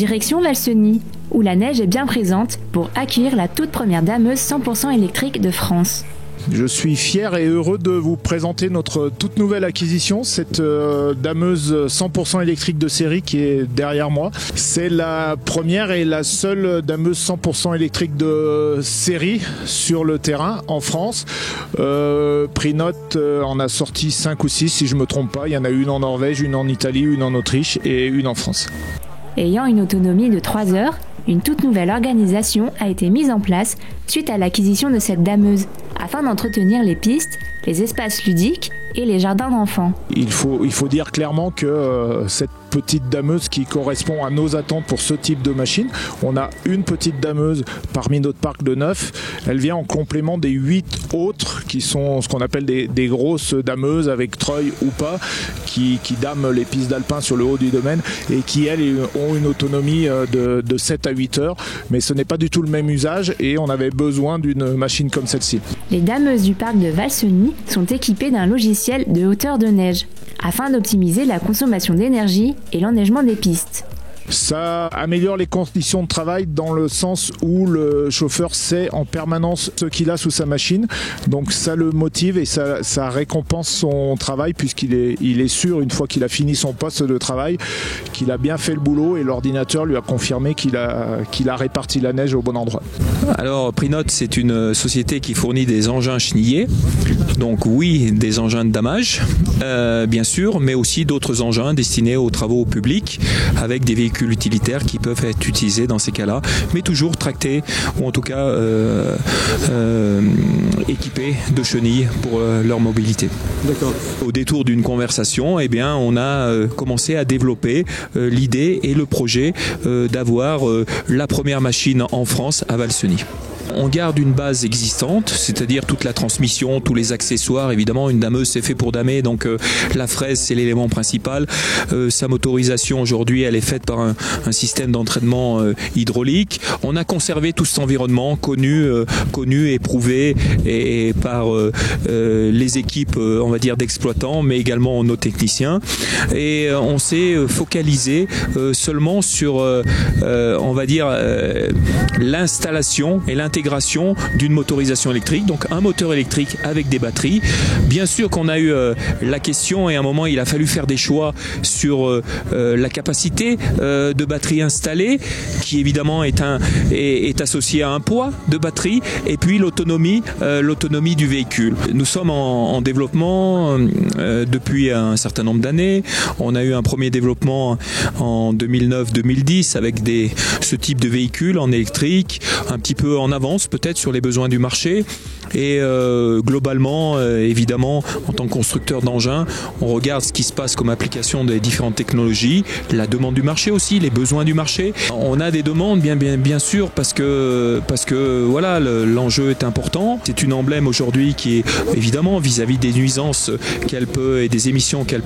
Direction Valseny, où la neige est bien présente pour accueillir la toute première dameuse 100% électrique de France. Je suis fier et heureux de vous présenter notre toute nouvelle acquisition, cette dameuse 100% électrique de série qui est derrière moi. C'est la première et la seule dameuse 100% électrique de série sur le terrain en France. Prinote en a sorti 5 ou 6 si je ne me trompe pas. Il y en a une en Norvège, une en Italie, une en Autriche et une en France. Ayant une autonomie de 3 heures, une toute nouvelle organisation a été mise en place suite à l'acquisition de cette dameuse, afin d'entretenir les pistes, les espaces ludiques et les jardins d'enfants. Il faut dire clairement que cette petite dameuse qui correspond à nos attentes pour ce type de machine, on a une petite dameuse parmi notre parc de 9, elle vient en complément des 8 autres qui sont ce qu'on appelle des grosses dameuses avec treuil ou pas, qui dament les pistes d'alpin sur le haut du domaine et qui elles ont une autonomie de 7 à 8 heures, mais ce n'est pas du tout le même usage et on avait besoin d'une machine comme celle-ci. Les dameuses du parc de Valseny sont équipées d'un logiciel de hauteur de neige, afin d'optimiser la consommation d'énergie et l'enneigement des pistes. Ça améliore les conditions de travail dans le sens où le chauffeur sait en permanence ce qu'il a sous sa machine. Donc ça le motive et ça récompense son travail puisqu'il est sûr, une fois qu'il a fini son poste de travail, qu'il a bien fait le boulot et l'ordinateur lui a confirmé qu'il a réparti la neige au bon endroit. Alors Prinote, c'est une société qui fournit des engins chenillés. Donc oui, des engins de damage, bien sûr, mais aussi d'autres engins destinés aux travaux publics avec des véhicules utilitaires qui peuvent être utilisés dans ces cas-là, mais toujours tractés ou en tout cas équipés de chenilles pour leur mobilité. D'accord. Au détour d'une conversation, eh bien, on a commencé à développer l'idée et le projet d'avoir la première machine en France à Valseny. On garde une base existante, c'est-à-dire toute la transmission, tous les accessoires. Évidemment, une dameuse, c'est fait pour damer, donc la fraise, c'est l'élément principal. Sa motorisation, aujourd'hui, elle est faite par un système d'entraînement hydraulique. On a conservé tout cet environnement connu, éprouvé et par les équipes, on va dire, d'exploitants, mais également nos techniciens. Et on s'est focalisé seulement sur, on va dire, l'installation et l'intégration d'une motorisation électrique, donc un moteur électrique avec des batteries. Bien sûr qu'on a eu la question et à un moment il a fallu faire des choix sur la capacité de batterie installée, qui évidemment est associée à un poids de batterie, et puis l'autonomie du véhicule. Nous sommes en développement depuis un certain nombre d'années. On a eu un premier développement en 2009-2010 avec ce type de véhicule en électrique, un petit peu en avance peut-être sur les besoins du marché. Et globalement, évidemment, en tant que constructeur d'engins, on regarde ce qui se passe comme application des différentes technologies, la demande du marché aussi, les besoins du marché. On a des demandes, bien sûr, parce que voilà, l'enjeu est important. C'est une emblème aujourd'hui qui est évidemment vis-à-vis des nuisances et des émissions qu'elles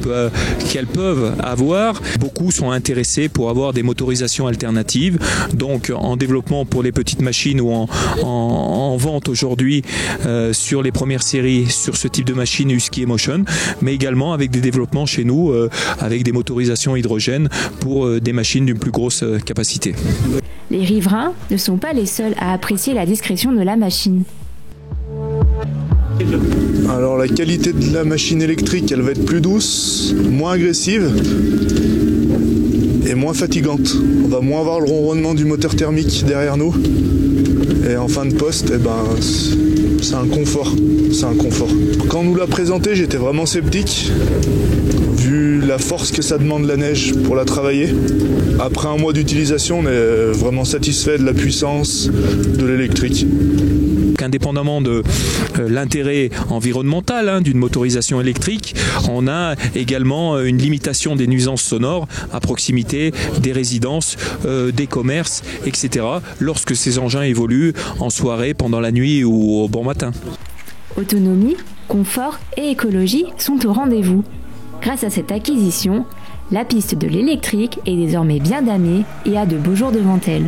peuvent avoir. Beaucoup sont intéressés pour avoir des motorisations alternatives, donc en développement pour les petites machines ou en vente aujourd'hui. Sur les premières séries sur ce type de machine Husky Emotion, mais également avec des développements chez nous avec des motorisations hydrogène pour des machines d'une plus grosse capacité. Les riverains ne sont pas les seuls à apprécier la discrétion de la machine. Alors la qualité de la machine électrique, elle va être plus douce, moins agressive et moins fatigante. On va moins avoir le ronronnement du moteur thermique derrière nous. Et en fin de poste, c'est un confort. Quand on nous l'a présenté, j'étais vraiment sceptique, vu la force que ça demande la neige pour la travailler. Après un mois d'utilisation, on est vraiment satisfait de la puissance de l'électrique. Indépendamment de l'intérêt environnemental d'une motorisation électrique, on a également une limitation des nuisances sonores à proximité des résidences, des commerces, etc. lorsque ces engins évoluent en soirée, pendant la nuit ou au bon matin. Autonomie, confort et écologie sont au rendez-vous. Grâce à cette acquisition, la piste de l'électrique est désormais bien damée et a de beaux jours devant elle.